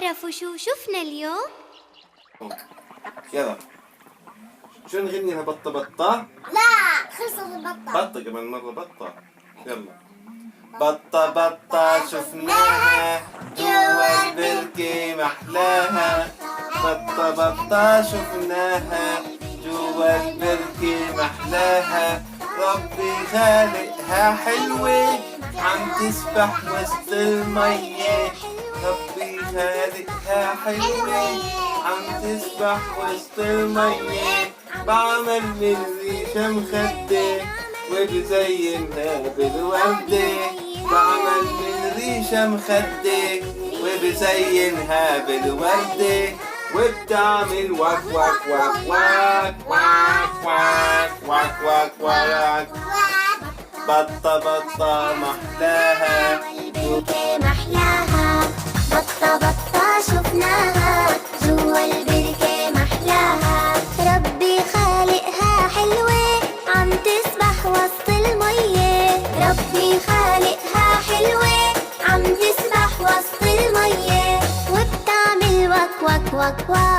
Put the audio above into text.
تعرفوا شو شفنا اليوم؟ يلا شو نغني لها بطة بطة؟ لا خلصت البطة. بطة كمان مرة بطة. يلا بطة بطة شفناها جوا البركة محلاها. بطة بطة شفناها جوا البركة محلاها. ربي خالقها حلوة عم تسبح وسط المية. ربي خالقها حلوة عم تسبح وسط المية. بعمل من ريشة مخدة وبزينها بالوردة. بعمل من ريشة مخدة وبزينها بالوردة. وبتعمل واك واك واك واك واك واك واك واك واك. بطة بطة محلاها البركة محلاها. بطة بطة شفناها جوا البركة محلاها. ربي خالقها حلوة عم تسبح وسط المية. ربي خالقها حلوة عم تسبح وسط المية. وبتعمل وك وك وك وك